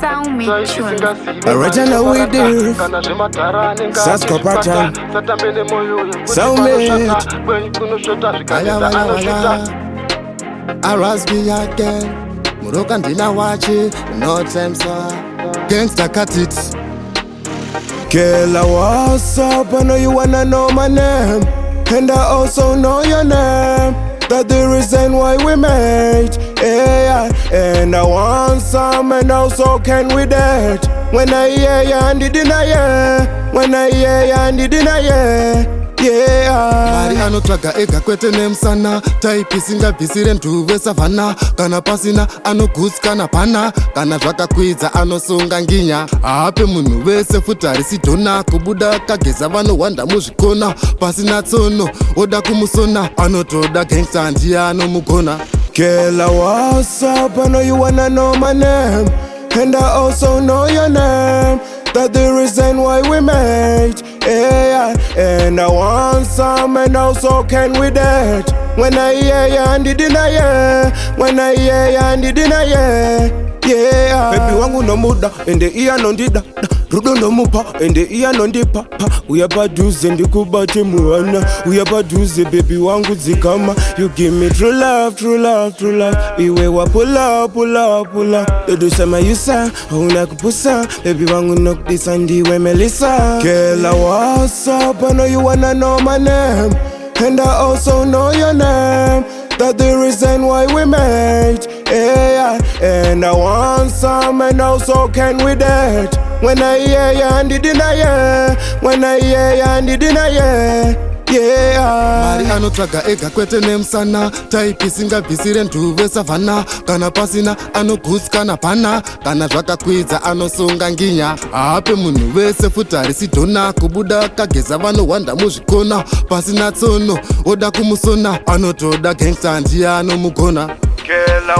SALMEAT TUNZ. Original with this Sascol pattern SALMEAT Aras be again Muroka ndina wachi No time sir Gangsta cut it Kela, what's up? I know you wanna know my name And I also know your name. That's the reason why we made, yeah. And I want some, and also can we that? When I hear ya and did naye, when I hear ya and did naye, yeah. Mari anotraga ega kwete nemsana. Type singa visire mtuve savana. Kana pasina anogus kana pana. Kana zvaka kwiza anosunga nginya. Ape munu vese futari sidona. Kubuda kageza vano wanda muzvikona. Pasina tsono oda kumusona. Anotoda gangsta ndia anomugona. Kela, what's up? I know you wanna know my name. And I also know your name. That's the reason why we made, yeah. And I want some, and also can we that? When I hear ya and did naye, when I hear ya and did naye, yeah. Baby wangu no muda, ende iya no ndida. Rudo no mupa, ende iya no ndipa. Uyabaduze ndikubate muana. Uyabaduze baby wangu zikama. You give me true love, true love, true love. Iwe wa pull up, pull up, pull up. Dodo sema yusa, hauna kupusa. Baby wangu knock this and we Melissa. Kela, what's up? I know you wanna know my name. And I also know your name. That's the reason why we made, yeah. And I want some, and also can we that? When I hear ya and did naye, when I hear ya and did naye, yeah. Mari anotraga ega kwete nemsana. Type singa visire mtuve savana. Kana pasina anogus kana pana. Kana zvaka kwiza anosunga nginya. Ape munu vese futari sidona. Kubuda kageza vano wanda muzvikona. Pasina tsono oda kumusona. Anotoda gangsta ndia anomugona. Kela,